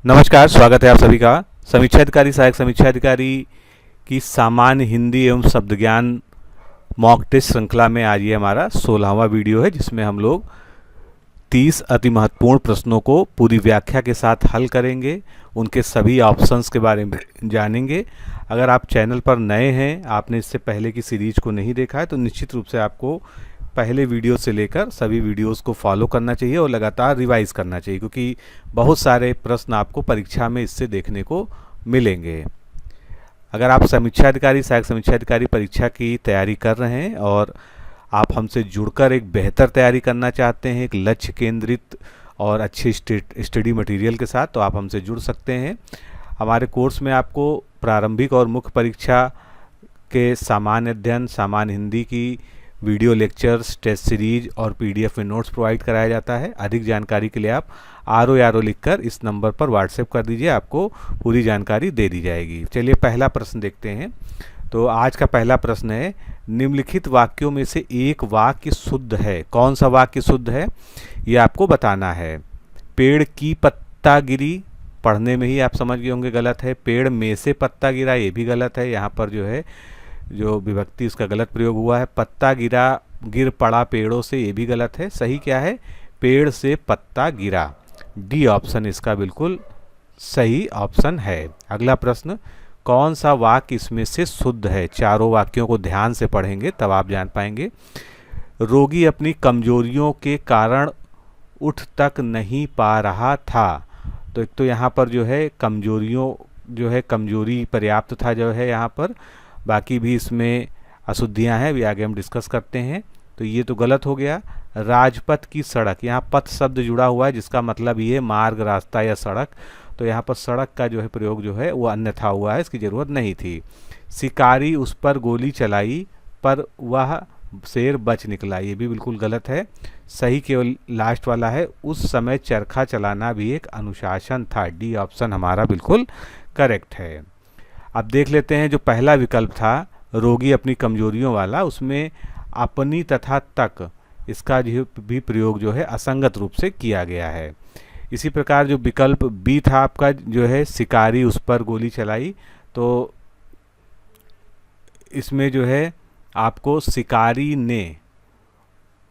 नमस्कार, स्वागत है आप सभी का समीक्षा अधिकारी सहायक समीक्षा अधिकारी की सामान्य हिंदी एवं शब्द ज्ञान मॉक टेस्ट श्रृंखला में आज ये हमारा 16वां वीडियो है, जिसमें हम लोग 30 अति महत्वपूर्ण प्रश्नों को पूरी व्याख्या के साथ हल करेंगे। उनके सभी ऑप्शंस के बारे में जानेंगे। अगर आप चैनल पर नए हैं, आपने इससे पहले की सीरीज को नहीं देखा है, तो निश्चित रूप से आपको पहले वीडियो से लेकर सभी वीडियोस को फॉलो करना चाहिए और लगातार रिवाइज करना चाहिए, क्योंकि बहुत सारे प्रश्न आपको परीक्षा में इससे देखने को मिलेंगे। अगर आप समीक्षा अधिकारी सहायक समीक्षा अधिकारी परीक्षा की तैयारी कर रहे हैं और आप हमसे जुड़कर एक बेहतर तैयारी करना चाहते हैं, एक लक्ष्य केंद्रित और अच्छी स्टडी मटेरियल के साथ, तो आप हमसे जुड़ सकते हैं। हमारे कोर्स में आपको प्रारंभिक और मुख्य परीक्षा के सामान्य अध्ययन, सामान्य हिंदी की वीडियो लेक्चर्स, टेस्ट सीरीज और पीडीएफ में नोट्स प्रोवाइड कराया जाता है। अधिक जानकारी के लिए आप RO लिखकर इस नंबर पर व्हाट्सएप कर दीजिए, आपको पूरी जानकारी दे दी जाएगी। चलिए पहला प्रश्न देखते हैं। तो आज का पहला प्रश्न है, निम्नलिखित वाक्यों में से एक वाक्य शुद्ध है। कौन सा वाक्य शुद्ध है ये आपको बताना है। पेड़ की पत्ता गिरी, पढ़ने में ही आप समझ गए होंगे गलत है। पेड़ में से पत्ता गिरा, ये भी गलत है। यहाँ पर जो विभक्ति उसका गलत प्रयोग हुआ है। पत्ता गिरा, गिर पड़ा पेड़ों से, ये भी गलत है। सही क्या है? पेड़ से पत्ता गिरा। डी ऑप्शन इसका बिल्कुल सही ऑप्शन है। अगला प्रश्न, कौन सा वाक्य इसमें से शुद्ध है? चारों वाक्यों को ध्यान से पढ़ेंगे तब आप जान पाएंगे। रोगी अपनी कमजोरियों के कारण उठ तक नहीं पा रहा था। तो एक तो यहाँ पर कमजोरी पर्याप्त था यहाँ पर, बाकी भी इसमें अशुद्धियां हैं, भी आगे हम डिस्कस करते हैं। तो ये तो गलत हो गया। राजपथ की सड़क, यहाँ पथ शब्द जुड़ा हुआ है, जिसका मतलब ये मार्ग, रास्ता या सड़क। तो यहाँ पर सड़क का प्रयोग वो अन्यथा हुआ है, इसकी ज़रूरत नहीं थी। शिकारी उस पर गोली चलाई पर वह शेर बच निकला, ये भी बिल्कुल गलत है। सही केवल लास्ट वाला है, उस समय चरखा चलाना भी एक अनुशासन था। डी ऑप्शन हमारा बिल्कुल करेक्ट है। अब देख लेते हैं जो पहला विकल्प था, रोगी अपनी कमजोरियों वाला, उसमें अपनी तथा तक इसका भी प्रयोग असंगत रूप से किया गया है। इसी प्रकार जो विकल्प बी था आपका, शिकारी उस पर गोली चलाई, तो इसमें आपको शिकारी ने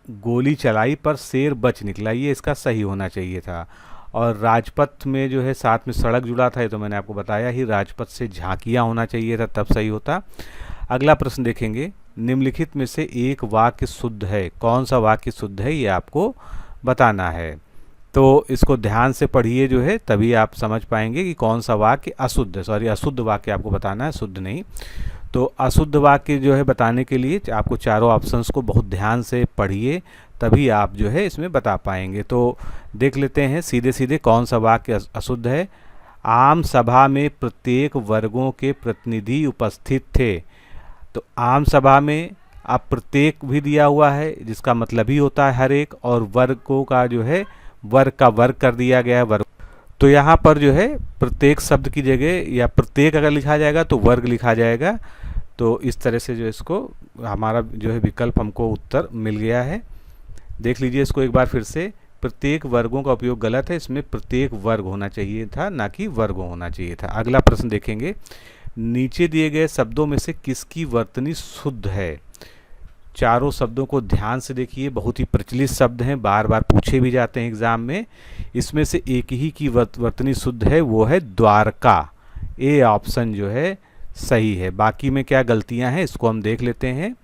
गोली चलाई पर शेर बच निकला, ये इसका सही होना चाहिए था। और राजपथ में साथ में सड़क जुड़ा था, ये तो मैंने आपको बताया ही। राजपथ से झांकियाँ होना चाहिए था, तब सही होता। अगला प्रश्न देखेंगे, निम्नलिखित में से एक वाक्य शुद्ध है। कौन सा वाक्य शुद्ध है ये आपको बताना है। तो इसको ध्यान से पढ़िए तभी आप समझ पाएंगे कि कौन सा वाक्य अशुद्ध है। अशुद्ध वाक्य आपको बताना है, शुद्ध नहीं। तो अशुद्ध वाक्य बताने के लिए आपको चारों ऑप्शंस को बहुत ध्यान से पढ़िए, तभी आप इसमें बता पाएंगे। तो देख लेते हैं सीधे सीधे कौन सा वाक्य अशुद्ध है। आम सभा में प्रत्येक वर्गों के प्रतिनिधि उपस्थित थे। तो आम सभा में अब प्रत्येक भी दिया हुआ है, जिसका मतलब ही होता है हर एक, और वर्गों का वर्ग का वर्ग कर दिया गया है, वर्ग। तो यहाँ पर प्रत्येक शब्द की जगह या प्रत्येक अगर लिखा जाएगा तो वर्ग लिखा जाएगा। तो इस तरह से इसको हमारा विकल्प हमको उत्तर मिल गया है। देख लीजिए इसको एक बार फिर से। प्रत्येक वर्गों का उपयोग गलत है, इसमें प्रत्येक वर्ग होना चाहिए था, ना कि वर्गों होना चाहिए था। अगला प्रश्न देखेंगे, नीचे दिए गए शब्दों में से किसकी वर्तनी शुद्ध है? चारों शब्दों को ध्यान से देखिए, बहुत ही प्रचलित शब्द हैं, बार बार पूछे भी जाते हैं एग्जाम में। इसमें से एक ही की वर्तनी शुद्ध है, वो है द्वारका। ए ऑप्शन सही है। बाकी में क्या गलतियां हैं इसको हम देख लेते हैं।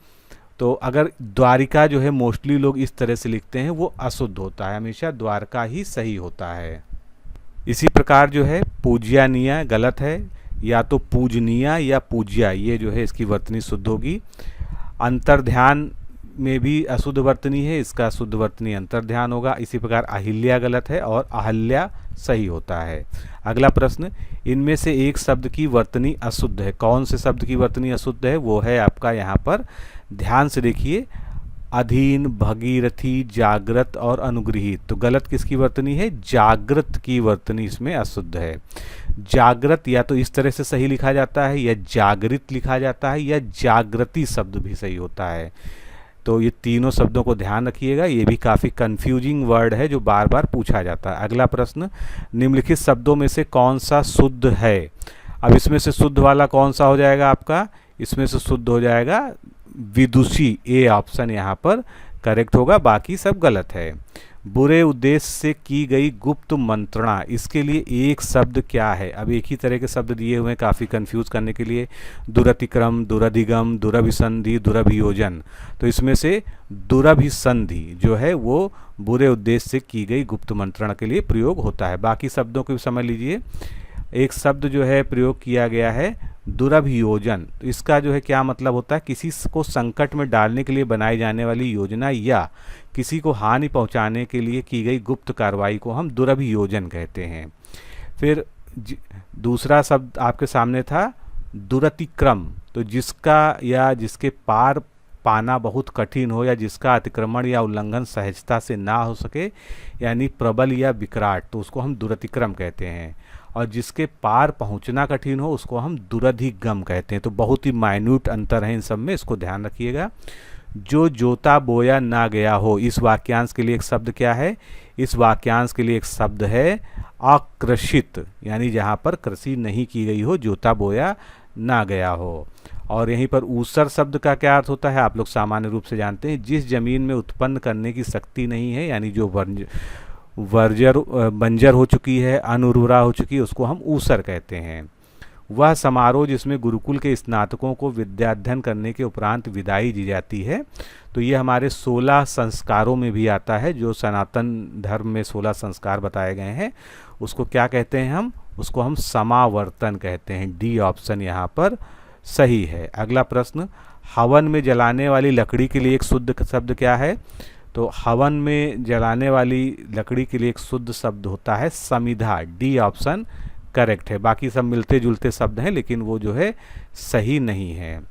तो अगर द्वारिका मोस्टली लोग इस तरह से लिखते हैं, वो अशुद्ध होता है, हमेशा द्वारका ही सही होता है। इसी प्रकार पूज्यानिया गलत है, या तो पूजनिया या पूज्या, ये इसकी वर्तनी शुद्ध होगी। अंतर्ध्यान में भी अशुद्ध वर्तनी है, इसका शुद्ध वर्तनी अंतर्ध्यान होगा। इसी प्रकार अहिल्या गलत है और अहल्या सही होता है। अगला प्रश्न, इनमें से एक शब्द की वर्तनी अशुद्ध है। कौन से शब्द की वर्तनी अशुद्ध है? वो है आपका यहाँ पर, ध्यान से देखिए, अधीन, भगीरथी, जागृत और अनुगृहीत। तो गलत किसकी वर्तनी है? जागृत की वर्तनी इसमें अशुद्ध है। जागृत या तो इस तरह से सही लिखा जाता है, या जागृत लिखा जाता है, या जागृति शब्द भी सही होता है। तो ये तीनों शब्दों को ध्यान रखिएगा, ये भी काफ़ी कंफ्यूजिंग वर्ड है जो बार बार पूछा जाता है। अगला प्रश्न, निम्नलिखित शब्दों में से कौन सा शुद्ध है? अब इसमें से शुद्ध वाला कौन सा हो जाएगा आपका? इसमें से शुद्ध हो जाएगा विदुषी, ए ऑप्शन यहाँ पर करेक्ट होगा, बाकी सब गलत है। बुरे उद्देश्य से की गई गुप्त मंत्रणा, इसके लिए एक शब्द क्या है? अब एक ही तरह के शब्द दिए हुए हैं काफ़ी कंफ्यूज करने के लिए, दुरतिक्रम, दुरधिगम, दुरभिसंधि, दुरभियोजन। तो इसमें से दुरभिसंधि जो है वो बुरे उद्देश्य से की गई गुप्त मंत्रणा के लिए प्रयोग होता है। बाकी शब्दों को भी समझ लीजिए। एक शब्द जो है प्रयोग किया गया है दुरभियोजन, तो इसका जो है क्या मतलब होता है? किसी को संकट में डालने के लिए बनाई जाने वाली योजना या किसी को हानि पहुंचाने के लिए की गई गुप्त कार्रवाई को हम दुरभियोजन कहते हैं। फिर दूसरा शब्द आपके सामने था दुरतिक्रम, तो जिसका या जिसके पार पाना बहुत कठिन हो या जिसका अतिक्रमण या उल्लंघन सहजता से ना हो सके, यानी प्रबल या विकराट, तो उसको हम दुरतिक्रम कहते हैं। और जिसके पार पहुंचना कठिन हो उसको हम दुरधिगम कहते हैं। तो बहुत ही माइन्यूट अंतर है इन सब में, इसको ध्यान रखिएगा। जो जोता बोया ना गया हो, इस वाक्यांश के लिए एक शब्द क्या है? इस वाक्यांश के लिए एक शब्द है अकृषित, यानी जहाँ पर कृषि नहीं की गई हो, जोता बोया ना गया हो। और यहीं पर ऊसर शब्द का क्या अर्थ होता है? आप लोग सामान्य रूप से जानते हैं, जिस जमीन में उत्पन्न करने की शक्ति नहीं है, यानी जो बंजर हो चुकी है, अनुर्वरा हो चुकी है, उसको हम ऊसर कहते हैं। वह समारोह जिसमें गुरुकुल के स्नातकों को विद्याध्ययन करने के उपरांत विदाई दी जाती है, तो ये हमारे 16 संस्कारों में भी आता है। जो सनातन धर्म में 16 संस्कार बताए गए हैं उसको क्या कहते हैं? हम उसको हम समावर्तन कहते हैं। डी ऑप्शन यहाँ पर सही है। अगला प्रश्न, हवन में जलाने वाली लकड़ी के लिए एक शुद्ध शब्द क्या है? तो हवन में जलाने वाली लकड़ी के लिए एक शुद्ध शब्द होता है समिधा। डी ऑप्शन करेक्ट है। बाकी सब मिलते जुलते शब्द हैं लेकिन वो जो है सही नहीं है।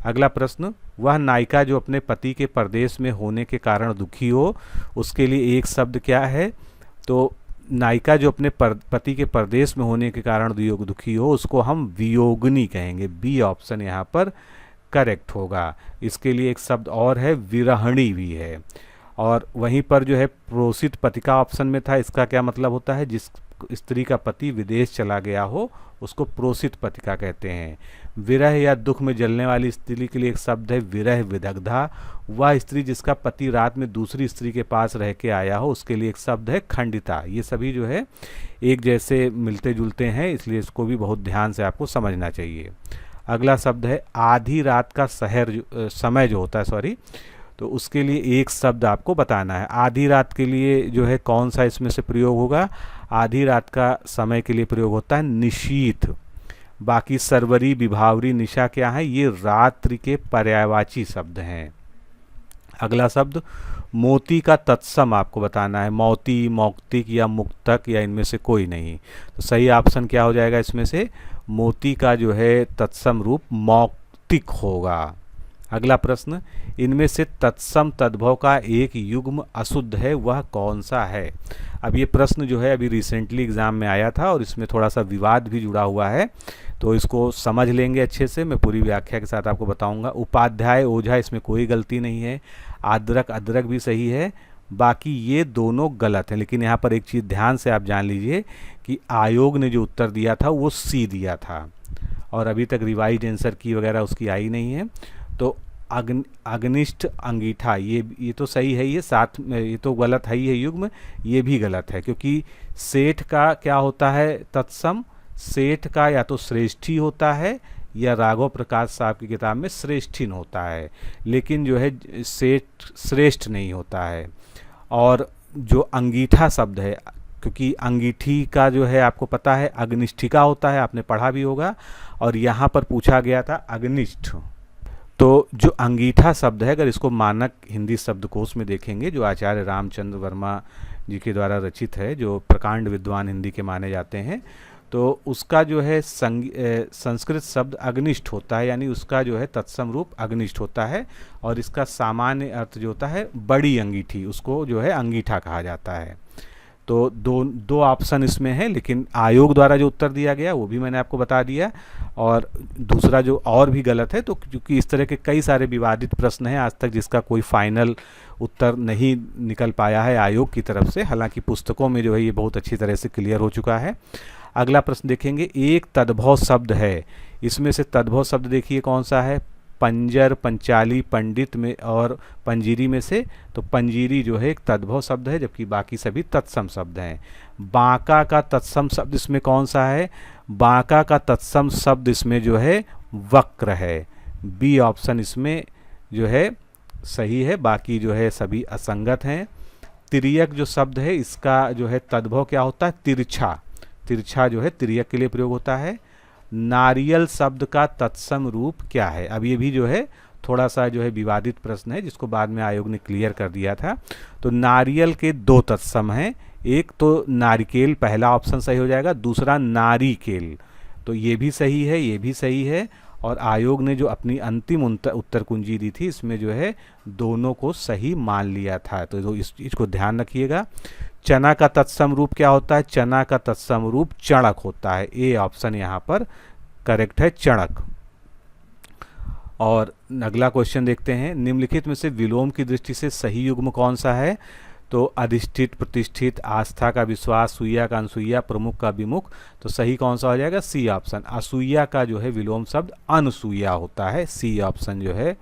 अगला प्रश्न, वह नायिका जो अपने पति के परदेश में होने के कारण दुखी हो, उसके लिए एक शब्द क्या है? तो नायिका जो अपने पति के परदेश में होने के कारण दुखी हो उसको हम वियोगिनी कहेंगे। बी ऑप्शन यहाँ पर करेक्ट होगा। इसके लिए एक शब्द और है, विरहणी भी है। और वहीं पर जो है प्रोसित पतिका ऑप्शन में था, इसका क्या मतलब होता है? जिस स्त्री का पति विदेश चला गया हो उसको प्रोसित पतिका कहते हैं। विरह या दुख में जलने वाली स्त्री के लिए एक शब्द है विरह विदग्धा। वह स्त्री जिसका पति रात में दूसरी स्त्री के पास रह के आया हो उसके लिए एक शब्द है खंडिता। ये सभी जो है एक जैसे मिलते जुलते हैं, इसलिए इसको भी बहुत ध्यान से आपको समझना चाहिए। अगला शब्द है आधी रात का समय जो होता है तो उसके लिए एक शब्द आपको बताना है। आधी रात के लिए जो है कौन सा इसमें से प्रयोग होगा? आधी रात का समय के लिए प्रयोग होता है निशीथ। बाकी सरवरी, विभावरी, निशा क्या है? ये रात्रि के पर्यायवाची शब्द हैं। अगला शब्द मोती का तत्सम आपको बताना है। मोती, मौक्तिक या मुक्तक या इनमें से कोई नहीं। तो सही ऑप्शन क्या हो जाएगा इसमें से? मोती का जो है तत्सम रूप मौक्तिक होगा। अगला प्रश्न, इनमें से तत्सम तद्भव का एक युग्म अशुद्ध है, वह कौन सा है? अब ये प्रश्न जो है अभी रिसेंटली एग्जाम में आया था और इसमें थोड़ा सा विवाद भी जुड़ा हुआ है, तो इसको समझ लेंगे अच्छे से। मैं पूरी व्याख्या के साथ आपको बताऊंगा। उपाध्याय, ओझा, इसमें कोई गलती नहीं है। आद्रक, अदरक भी सही है। बाकी ये दोनों गलत हैं। लेकिन यहाँ पर एक चीज़ ध्यान से आप जान लीजिए कि आयोग ने जो उत्तर दिया था वो सी दिया था और अभी तक रिवाइज आंसर की वगैरह उसकी आई नहीं है। तो अग्निष्ठ अंगीठा ये तो सही है, ये साथ में ये तो गलत है ही है युग्म, ये भी गलत है क्योंकि सेठ का क्या होता है तत्सम? सेठ का या तो श्रेष्ठी होता है या राघव प्रकाश साहब की किताब में श्रेष्ठीन होता है, लेकिन जो है सेठ श्रेष्ठ नहीं होता है। और जो अंगीठा शब्द है, क्योंकि अंगीठी का जो है आपको पता है अग्निष्ठिका होता है, आपने पढ़ा भी होगा, और यहाँ पर पूछा गया था अग्निष्ठ। तो जो अंगीठा शब्द है अगर इसको मानक हिंदी शब्दकोश में देखेंगे जो आचार्य रामचंद्र वर्मा जी के द्वारा रचित है, जो प्रकांड विद्वान हिंदी के माने जाते हैं, तो उसका जो है संस्कृत शब्द अग्निष्ठ होता है, यानी उसका जो है तत्सम रूप अग्निष्ठ होता है। और इसका सामान्य अर्थ जो होता है बड़ी अंगीठी, उसको जो है अंगीठा कहा जाता है। तो दो ऑप्शन इसमें है, लेकिन आयोग द्वारा जो उत्तर दिया गया वो भी मैंने आपको बता दिया, और दूसरा जो और भी गलत है। तो क्योंकि इस तरह के कई सारे विवादित प्रश्न हैं आज तक जिसका कोई फाइनल उत्तर नहीं निकल पाया है आयोग की तरफ से, हालांकि पुस्तकों में जो है ये बहुत अच्छी तरह से क्लियर हो चुका है। अगला प्रश्न देखेंगे, एक तद्भव शब्द है, इसमें से तद्भव शब्द देखिए कौन सा है, पंजर, पंचाली, पंडित में और पंजीरी में से। तो पंजीरी जो है एक तद्भव शब्द है, जबकि बाकी सभी तत्सम शब्द हैं। बांका का तत्सम शब्द इसमें कौन सा है, बांका का तत्सम शब्द इसमें जो है वक्र है। बी ऑप्शन इसमें जो है सही है, बाकी जो है सभी असंगत हैं। तिर्यक जो शब्द है इसका जो है तद्भव क्या होता है, तिरछा, तिरछा जो है तिर्यक के लिए प्रयोग होता है। नारियल शब्द का तत्सम रूप क्या है, अब ये भी जो है थोड़ा सा जो है विवादित प्रश्न है जिसको बाद में आयोग ने क्लियर कर दिया था। तो नारियल के दो तत्सम हैं, एक तो नारिकेल, पहला ऑप्शन सही हो जाएगा, दूसरा नारिकेल। तो ये भी सही है, ये भी सही है, और आयोग ने जो अपनी अंतिम उत्तर कुंजी दी थी इसमें जो है दोनों को सही मान लिया था। तो इस चीज़ को ध्यान रखिएगा। चना का तत्सम रूप क्या होता है, चना का तत्सम रूप चणक होता है। ए ऑप्शन यहाँ पर करेक्ट है, चणक। और अगला क्वेश्चन देखते हैं, निम्नलिखित में से विलोम की दृष्टि से सही युग्म कौन सा है। तो अधिष्ठित, प्रतिष्ठित, आस्था का विश्वास, सुइया का अनसुइया, प्रमुख का विमुख। तो सही कौन सा हो जाएगा, सी ऑप्शन। असूया का जो है विलोम शब्द अनसुइया होता है, सी ऑप्शन जो है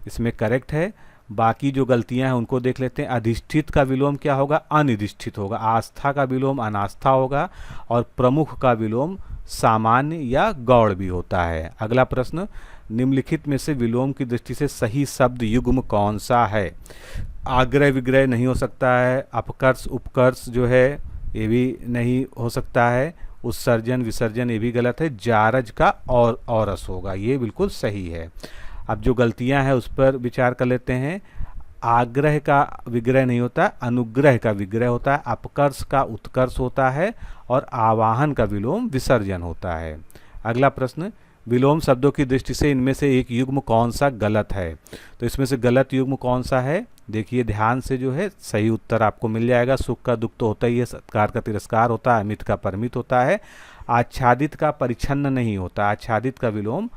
इसमें करेक्ट है। बाकी जो गलतियां हैं उनको देख लेते हैं। अधिष्ठित का विलोम क्या होगा, अनिधिष्ठित होगा। आस्था का विलोम अनास्था होगा, और प्रमुख का विलोम सामान्य या गौड़ भी होता है। अगला प्रश्न, निम्नलिखित में से विलोम की दृष्टि से सही शब्द युग्म कौन सा है। आग्रह विग्रह नहीं हो सकता है, अपकर्ष उपकर्ष जो है ये भी नहीं हो सकता है, उत्सर्जन विसर्जन ये भी गलत है, जारज का और औरस होगा, ये बिल्कुल सही है। अब जो गलतियां हैं उस पर विचार कर लेते हैं। आग्रह का विग्रह नहीं होता, अनुग्रह का विग्रह होता है, अपकर्ष का उत्कर्ष होता है, और आवाहन का विलोम विसर्जन होता है। अगला प्रश्न, विलोम शब्दों की दृष्टि से इनमें से एक युग्म कौन सा गलत है। तो इसमें से गलत युग्म कौन सा है, देखिए ध्यान से जो है सही उत्तर आपको मिल जाएगा। सुख का दुख तो होता ही है, सत्कार का तिरस्कार होता है, अमित का परमित होता है, आच्छादित का परिच्छन्न नहीं होता, आच्छादित का विलोम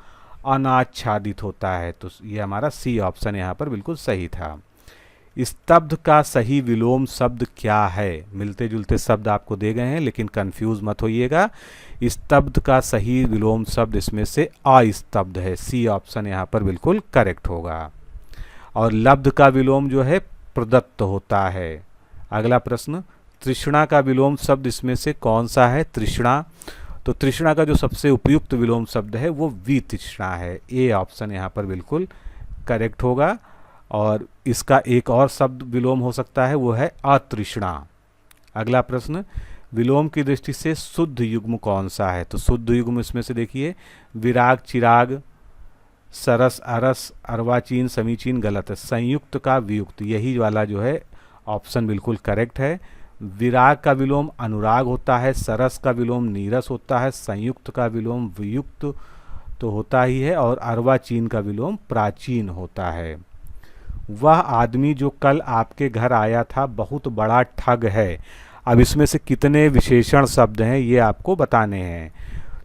अनाच्छादित होता है। तो ये हमारा सी ऑप्शन यहाँ पर बिल्कुल सही था। स्तब्ध का सही विलोम शब्द क्या है, मिलते जुलते शब्द आपको दे गए हैं लेकिन कंफ्यूज मत होइएगा। स्तब्ध का सही विलोम शब्द इसमें से अस्तब्ध है, सी ऑप्शन यहाँ पर बिल्कुल करेक्ट होगा। और लब्ध का विलोम जो है प्रदत्त होता है। अगला प्रश्न, तृष्णा का विलोम शब्द इसमें से कौन सा है, तृष्णा। तो तृष्णा का जो सबसे उपयुक्त विलोम शब्द है वो वितृष्णा है, ए ऑप्शन यहाँ पर बिल्कुल करेक्ट होगा। और इसका एक और शब्द विलोम हो सकता है, वो है अतृष्णा। अगला प्रश्न, विलोम की दृष्टि से शुद्ध युग्म कौन सा है। तो शुद्ध युग्म इसमें से देखिए, विराग चिराग, सरस अरस, अर्वाचीन समीचीन गलत है, संयुक्त का वियुक्त, यही वाला जो है ऑप्शन बिल्कुल करेक्ट है। विराग का विलोम अनुराग होता है, सरस का विलोम नीरस होता है, संयुक्त का विलोम वियुक्त तो होता ही है, और अर्वाचीन का विलोम प्राचीन होता है। वह आदमी जो कल आपके घर आया था बहुत बड़ा ठग है। अब इसमें से कितने विशेषण शब्द हैं ये आपको बताने हैं।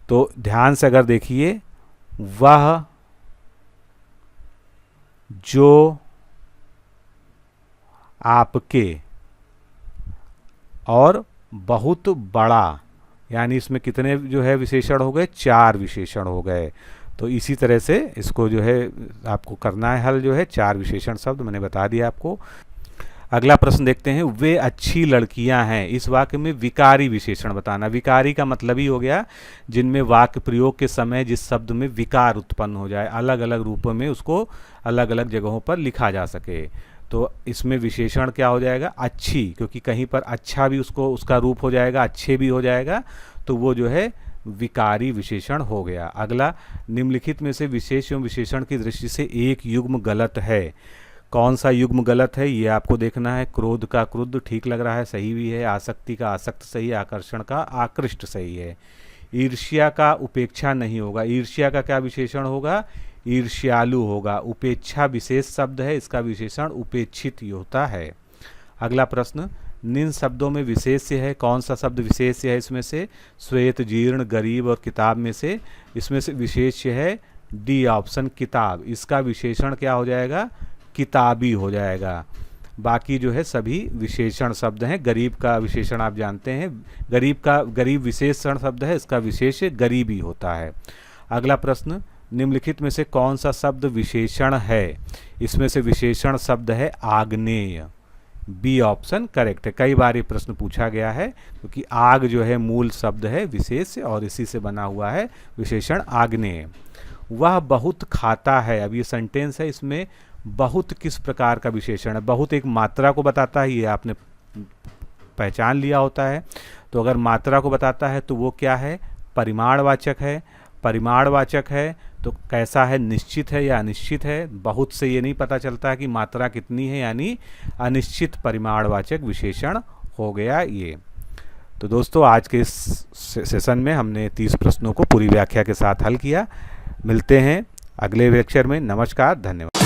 तो ध्यान से अगर देखिए, वह जो आपके और बहुत बड़ा, यानी इसमें कितने जो है विशेषण हो गए, 4 विशेषण हो गए। तो इसी तरह से इसको जो है आपको करना है हल, जो है 4 विशेषण शब्द मैंने बता दिया आपको। अगला प्रश्न देखते हैं, वे अच्छी लड़कियां हैं, इस वाक्य में विकारी विशेषण बताना। विकारी का मतलब ही हो गया जिनमें वाक्य प्रयोग के समय जिस शब्द में विकार उत्पन्न हो जाए, अलग अलग रूपों में उसको अलग अलग जगहों पर लिखा जा सके। तो इसमें विशेषण क्या हो जाएगा, अच्छी, क्योंकि कहीं पर अच्छा भी उसका रूप हो जाएगा, अच्छे भी हो जाएगा, तो वो जो है विकारी विशेषण हो गया। अगला, निम्नलिखित में से विशेष एवं विशेषण की दृष्टि से एक युग्म गलत है। कौन सा युग्म गलत है ये आपको देखना है। क्रोध का क्रुद्ध ठीक लग रहा है, सही भी है। आसक्ति का आसक्त सही है, आकर्षण का आकृष्ट सही है। ईर्ष्या का उपेक्षा नहीं होगा, ईर्ष्या का क्या विशेषण होगा, ईर्ष्यालु होगा। उपेक्षा विशेष शब्द है, इसका विशेषण उपेक्षित ही होता है। अगला प्रश्न, निम्न शब्दों में विशेष्य है, कौन सा शब्द विशेष्य है इसमें से? श्वेत, जीर्ण, गरीब और किताब में से इसमें से विशेष्य है डी ऑप्शन किताब। इसका विशेषण क्या हो जाएगा? किताबी हो जाएगा। बाकी जो है सभी विशेषण शब्द हैं। गरीब का विशेषण आप जानते हैं, गरीब विशेषण शब्द है, इसका विशेष्य गरीबी होता है। अगला प्रश्न, निम्नलिखित में से कौन सा शब्द विशेषण है? इसमें से विशेषण शब्द है आग्नेय। बी ऑप्शन करेक्ट है। कई बार ये प्रश्न पूछा गया है क्योंकि आग जो है मूल शब्द है विशेष, और इसी से बना हुआ है विशेषण आग्नेय। वह बहुत खाता है, अब ये सेंटेंस है, इसमें बहुत किस प्रकार का विशेषण है? बहुत एक मात्रा को बताता है, ये आपने पहचान लिया होता है। तो अगर मात्रा को बताता है तो वो क्या है? परिमाणवाचक है। परिमाणवाचक है तो कैसा है? निश्चित है या अनिश्चित है? बहुत से ये नहीं पता चलता कि मात्रा कितनी है, यानी अनिश्चित परिमाणवाचक विशेषण हो गया ये। तो दोस्तों आज के इस सेशन में हमने 30 प्रश्नों को पूरी व्याख्या के साथ हल किया। मिलते हैं अगले लेक्चर में। नमस्कार, धन्यवाद।